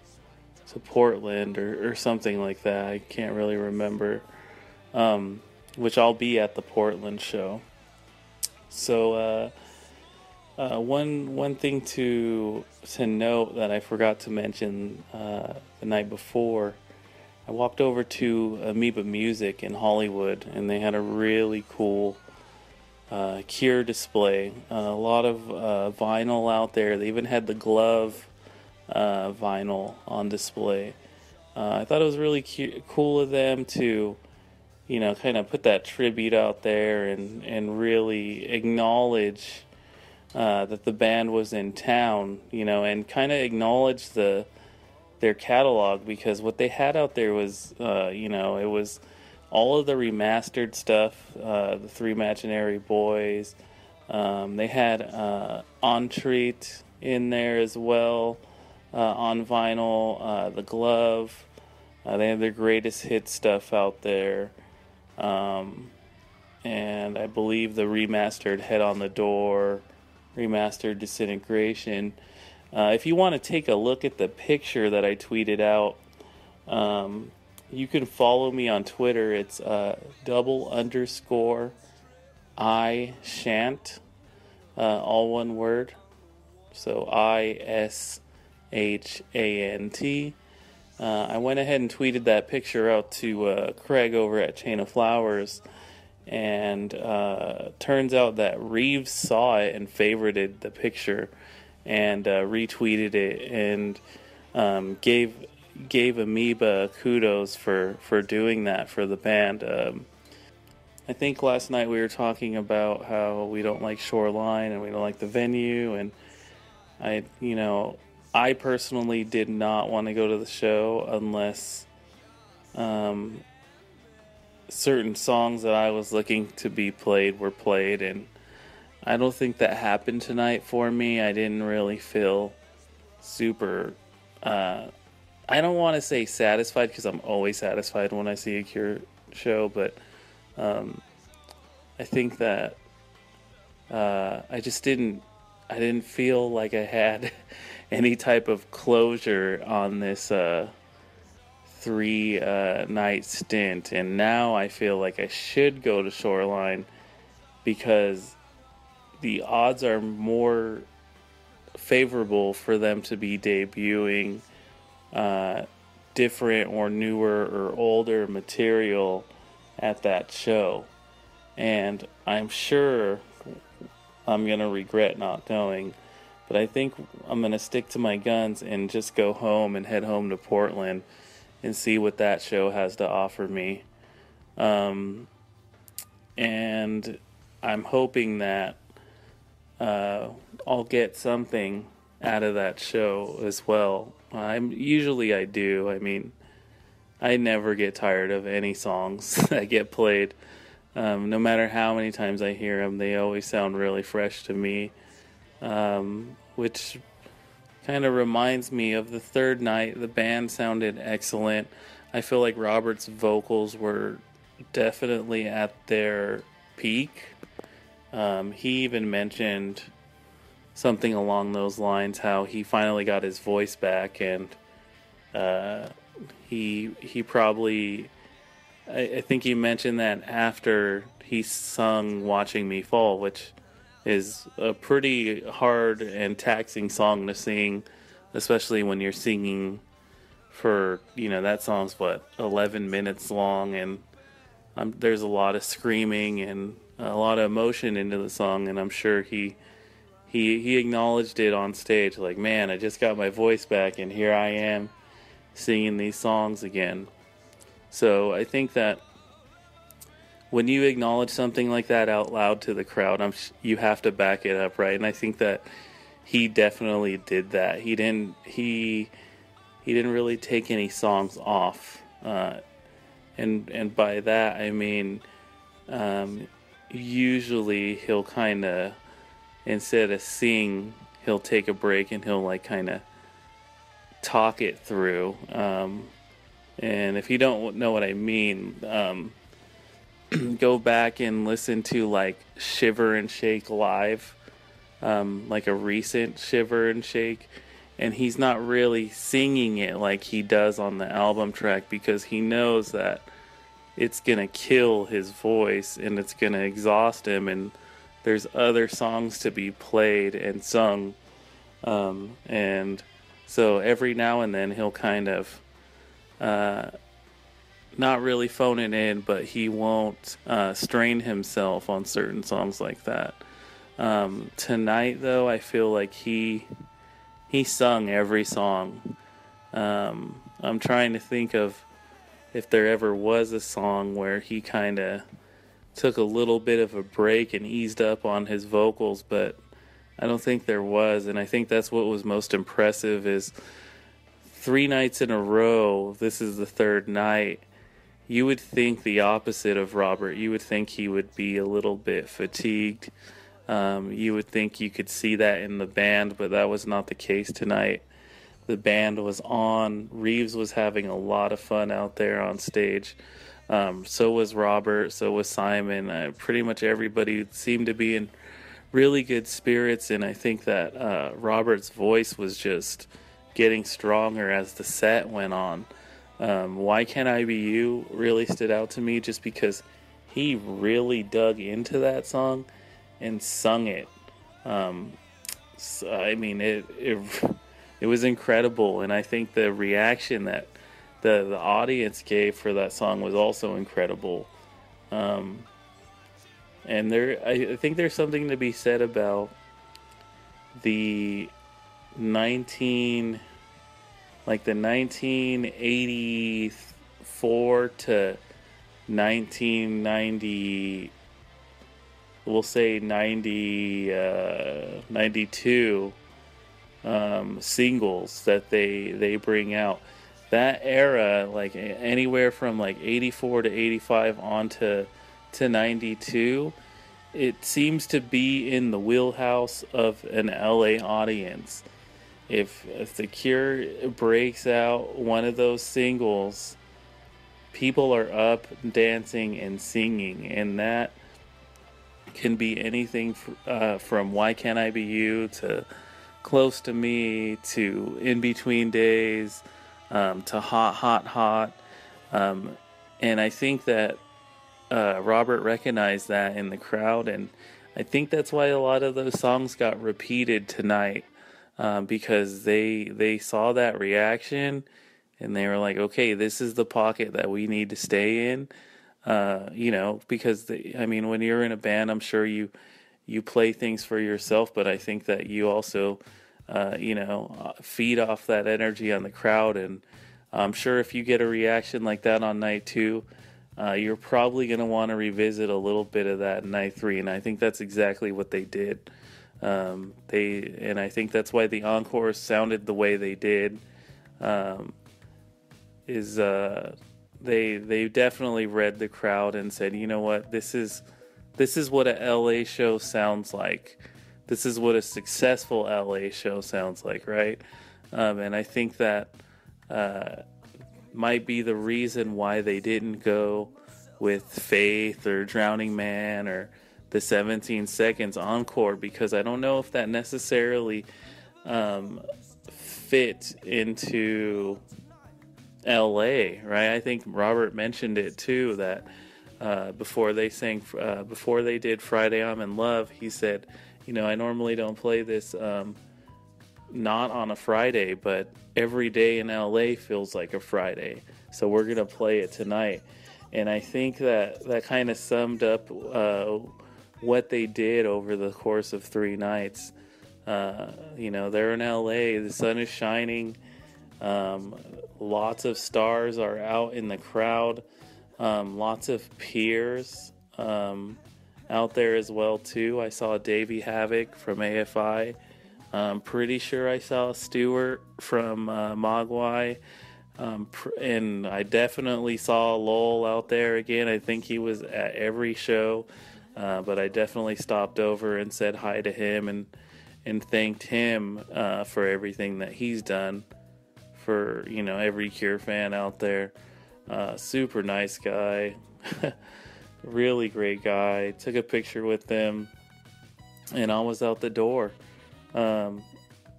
Portland or something like that. I can't really remember. Which I'll be at the Portland show. So, one thing to note that I forgot to mention the night before, I walked over to Amoeba Music in Hollywood, and they had a really cool Cure display. A lot of vinyl out there. They even had the Glove vinyl on display. I thought it was really cool of them to kind of put that tribute out there and really acknowledge that the band was in town, and kind of acknowledge their catalog, because what they had out there was, it was all of the remastered stuff, the Three Imaginary Boys. They had Entreat in there as well, on vinyl, the Glove. They had their greatest hit stuff out there. And I believe the remastered Head on the Door, remastered Disintegration. If you want to take a look at the picture that I tweeted out, you can follow me on Twitter. It's _I Shant, all one word. So ISHANT. I went ahead and tweeted that picture out to Craig over at Chain of Flowers, and turns out that Reeves saw it and favorited the picture and retweeted it and gave Amoeba kudos for doing that for the band. I think last night we were talking about how we don't like Shoreline and we don't like the venue, and I personally did not want to go to the show unless certain songs that I was looking to be played were played, and I don't think that happened tonight for me. I didn't really feel super, I don't want to say satisfied, because I'm always satisfied when I see a Cure show, but I think that I just didn't I didn't feel like I had any type of closure on this 3 night stint, and now I feel like I should go to Shoreline because the odds are more favorable for them to be debuting different or newer or older material at that show. And I'm sure I'm going to regret not going, but I think I'm going to stick to my guns and just go home and head home to Portland and see what that show has to offer me. And I'm hoping that I'll get something out of that show as well. I do. I mean, I never get tired of any songs that get played. No matter how many times I hear them, they always sound really fresh to me, which kind of reminds me of the third night. The band sounded excellent. I feel like Robert's vocals were definitely at their peak. He even mentioned something along those lines, how he finally got his voice back, and he probably, I think he mentioned that after he sung Watching Me Fall, which is a pretty hard and taxing song to sing, especially when you're singing for, that song's 11 minutes long, and there's a lot of screaming and a lot of emotion into the song, and I'm sure he acknowledged it on stage, like, man, I just got my voice back, and here I am singing these songs again. So I think that when you acknowledge something like that out loud to the crowd, you have to back it up, right? And I think that he definitely did that. He didn't really take any songs off, and by that I mean, usually he'll kind of, instead of sing, he'll take a break and he'll kind of talk it through. And if you don't know what I mean, go back and listen to Shiver and Shake live, like a recent Shiver and Shake, and he's not really singing it like he does on the album track, because he knows that it's gonna kill his voice and it's gonna exhaust him, and there's other songs to be played and sung, and so every now and then he'll kind of not really phone it in, but he won't strain himself on certain songs like that. Tonight, though, I feel like he sung every song. I'm trying to think of if there ever was a song where he kind of took a little bit of a break and eased up on his vocals, but I don't think there was, and I think that's what was most impressive is 3 nights in a row, this is the third night. You would think the opposite of Robert. You would think he would be a little bit fatigued. You would think you could see that in the band, but that was not the case tonight. The band was on. Reeves was having a lot of fun out there on stage. So was Robert. So was Simon. Pretty much everybody seemed to be in really good spirits, and I think that Robert's voice was just getting stronger as the set went on. Why Can't I Be You really stood out to me just because he really dug into that song and sung it. So, I mean, it was incredible, and I think the reaction that the audience gave for that song was also incredible. And I think there's something to be said about the 1984 to 1990, we'll say 92 singles that they bring out. That era, like anywhere from 84 to 85 on to 92, it seems to be in the wheelhouse of an LA audience. If The Cure breaks out one of those singles, people are up dancing and singing, and that can be anything from Why Can't I Be You to Close to Me to In Between Days to Hot, Hot, Hot. And I think that Robert recognized that in the crowd, and I think that's why a lot of those songs got repeated tonight, because they saw that reaction and they were like, okay, this is the pocket that we need to stay in. Because when you're in a band, I'm sure you play things for yourself, but I think that you also, feed off that energy on the crowd. And I'm sure if you get a reaction like that on night 2, you're probably going to want to revisit a little bit of that in night 3. And I think that's exactly what they did. And I think that's why the encore sounded the way they did. They definitely read the crowd and said, you know what, this is what a LA show sounds like. This is what a successful LA show sounds like, right? And I think that might be the reason why they didn't go with Faith or Drowning Man or the 17 Seconds encore, because I don't know if that necessarily fit into LA, right? I think Robert mentioned it too, that before they did Friday I'm in Love, he said, I normally don't play this not on a Friday, but every day in LA feels like a Friday, so we're gonna play it tonight. And I think that kind of summed up what they did over the course of 3 nights. They're in LA, the sun is shining, lots of stars are out in the crowd, lots of peers out there as well too. I saw Davey Havoc from AFI. I'm pretty sure I saw Stewart from Mogwai. And I definitely saw Lowell out there again. I think he was at every show, but I definitely stopped over and said hi to him and thanked him for everything that he's done for every Cure fan out there. Super nice guy, really great guy. Took a picture with them, and I was out the door.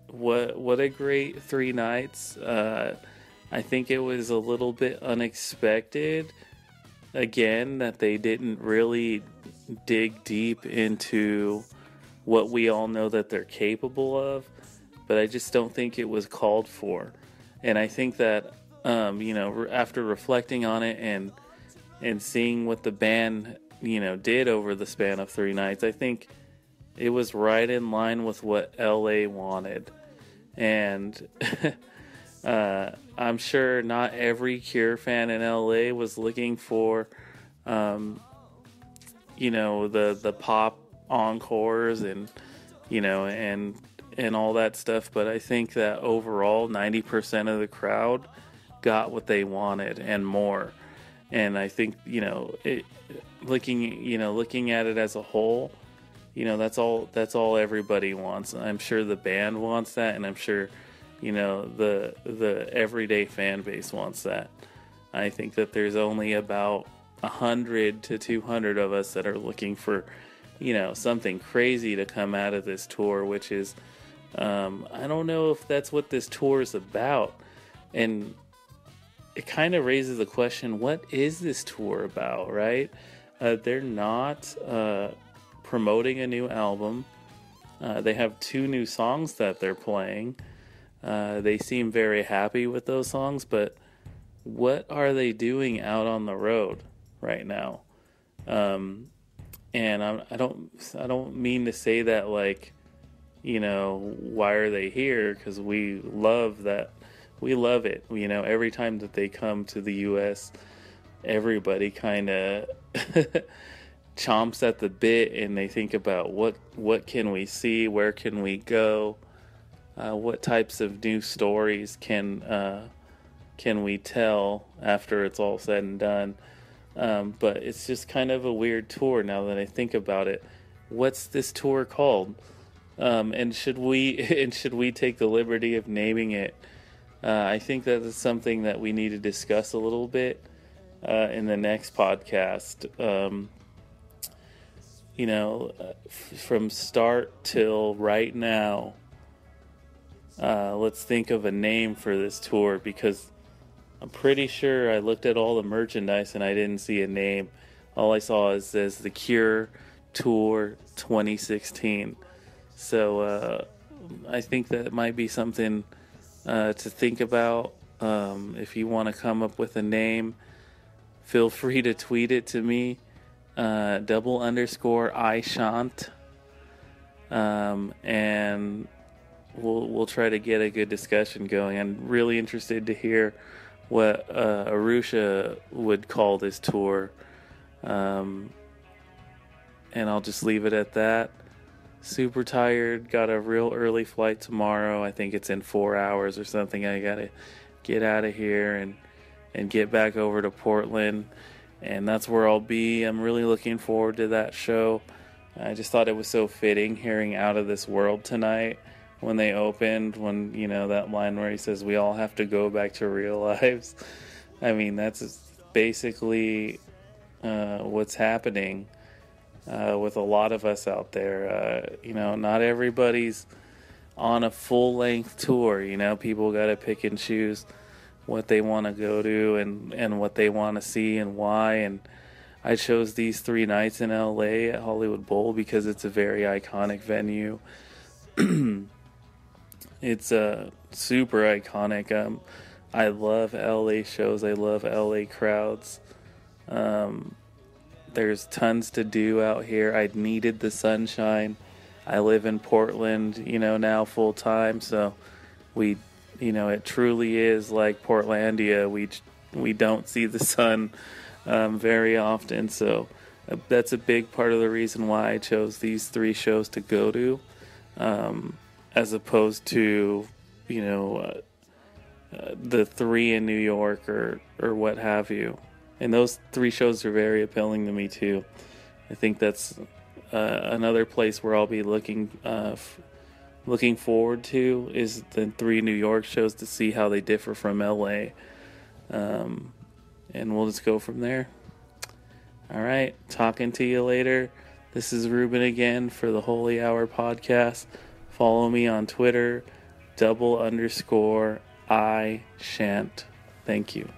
What a great 3 nights. I think it was a little bit unexpected, again, that they didn't really dig deep into what we all know that they're capable of, but I just don't think it was called for. And I think that, after reflecting on it and seeing what the band, did over the span of 3 nights, I think it was right in line with what LA wanted. And I'm sure not every Cure fan in LA was looking for, the pop encores and all that stuff. But I think that overall, 90% of the crowd got what they wanted and more. And I think, looking at it as a whole, that's all everybody wants. I'm sure the band wants that, and I'm sure the everyday fan base wants that. I think that there's only about 100 to 200 of us that are looking for something crazy to come out of this tour, which is I don't know if that's what this tour is about. And it kind of raises the question, what is this tour about, right? They're not promoting a new album. They have 2 new songs that they're playing. They seem very happy with those songs, but what are they doing out on the road right now? And I don't mean to say that like, why are they here? Because we love that. We love it. Every time that they come to the U.S., everybody kind of chomps at the bit, and they think about what can we see, where can we go, what types of new stories can we tell after it's all said and done. But it's just kind of a weird tour now that I think about it. What's this tour called? And should we take the liberty of naming it? I think that is something that we need to discuss a little bit in the next podcast. from start till right now, let's think of a name for this tour, because I'm pretty sure I looked at all the merchandise and I didn't see a name. All I saw is the Cure Tour 2016. So I think that might be something to think about. If you want to come up with a name, feel free to tweet it to me, _I_shan't, and we'll try to get a good discussion going. I'm really interested to hear what Arusha would call this tour, and I'll just leave it at that. Super tired, got a real early flight tomorrow. I think it's in 4 hours or something. I gotta get out of here and get back over to Portland, and that's where I'll be. I'm really looking forward to that show. I just thought it was so fitting hearing Out of This World tonight when they opened, when, that line where he says we all have to go back to real lives. I mean, that's basically what's happening with a lot of us out there. Not everybody's on a full-length tour. People got to pick and choose what they want to go to and what they want to see and why. And I chose these 3 nights in LA at Hollywood Bowl because it's a very iconic venue. It's super iconic. I love LA shows. I love LA crowds. There's tons to do out here. I needed the sunshine. I live in Portland, now full time. So it truly is like Portlandia. We don't see the sun very often. So that's a big part of the reason why I chose these 3 shows to go to, as opposed to, the 3 in New York or what have you. And those 3 shows are very appealing to me too. I think that's another place where I'll be looking forward to is the 3 New York shows to see how they differ from LA. And we'll just go from there. All right. Talking to you later. This is Ruben again for the Holy Hour podcast. Follow me on Twitter, _I shan't. Thank you.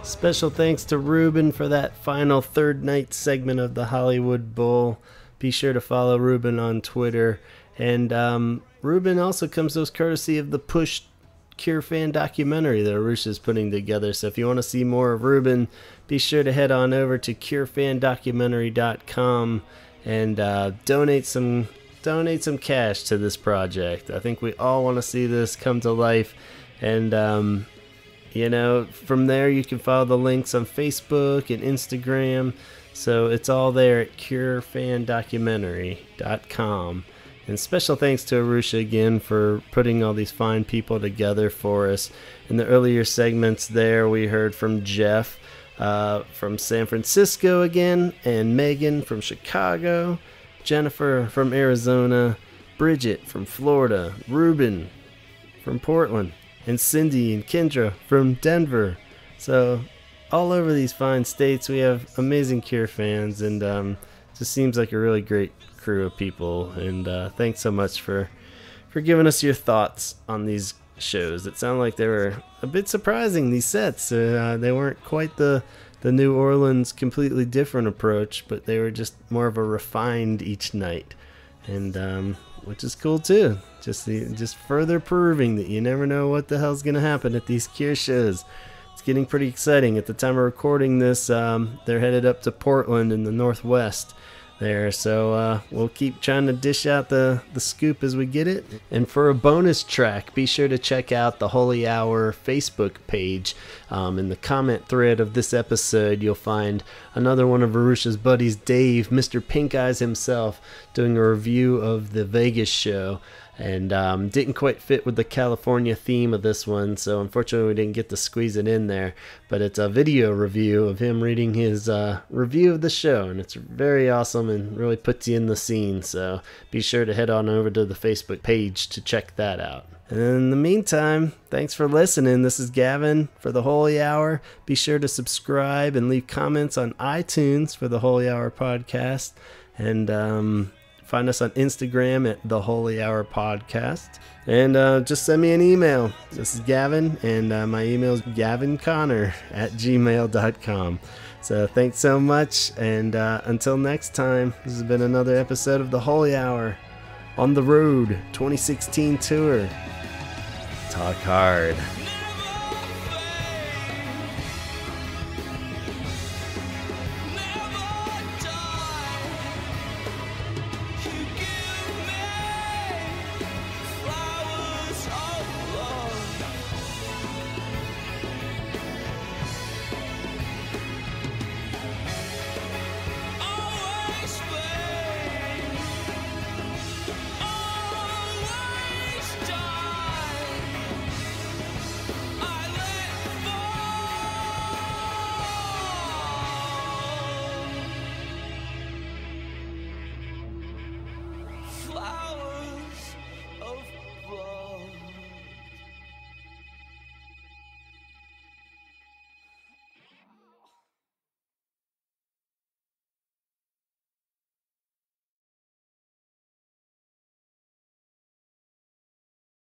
Special thanks to Ruben for that final 3rd night segment of the Hollywood Bowl. Be sure to follow Ruben on Twitter. And Ruben also comes to us courtesy of the Push Cure fan documentary that Arusha is putting together. So if you want to see more of Ruben, be sure to head on over to curefandocumentary.com and donate some cash to this project. I think we all want to see this come to life. And from there you can follow the links on Facebook and Instagram. So it's all there at curefandocumentary.com. And special thanks to Arusha again for putting all these fine people together for us. In the earlier segments there, we heard from Jeff from San Francisco again, and Megan from Chicago, Jennifer from Arizona, Bridget from Florida, Ruben from Portland, and Cindy and Kendra from Denver. So all over these fine states, we have amazing Cure fans, and just seems like a really great crew of people. And thanks so much for giving us your thoughts on these shows. It sounded like they were a bit surprising, these sets. They weren't quite the New Orleans completely different approach, but they were just more of a refined each night, and which is cool too. Just further proving that you never know what the hell's gonna happen at these Cure shows. It's getting pretty exciting. At the time of recording this, they're headed up to Portland in the Northwest there, so we'll keep trying to dish out the scoop as we get it. And for a bonus track, be sure to check out the Holy Hour Facebook page. In the comment thread of this episode, you'll find another one of Arusha's buddies, Dave, Mr. Pink Eyes himself, doing a review of the Vegas show. and didn't quite fit with the California theme of this one, so unfortunately we didn't get to squeeze it in there. But it's a video review of him reading his review of the show, and it's very awesome and really puts you in the scene, so be sure to head on over to the Facebook page to check that out. And in the meantime, thanks for listening. This is Gavin for the Holy Hour. Be sure to subscribe and leave comments on iTunes for the Holy Hour podcast. And find us on Instagram at the Holy Hour podcast. And just send me an email. This is Gavin, and my email is gavinconner@gmail.com. So thanks so much. And until next time, this has been another episode of the Holy Hour on the road 2016 tour. Talk hard.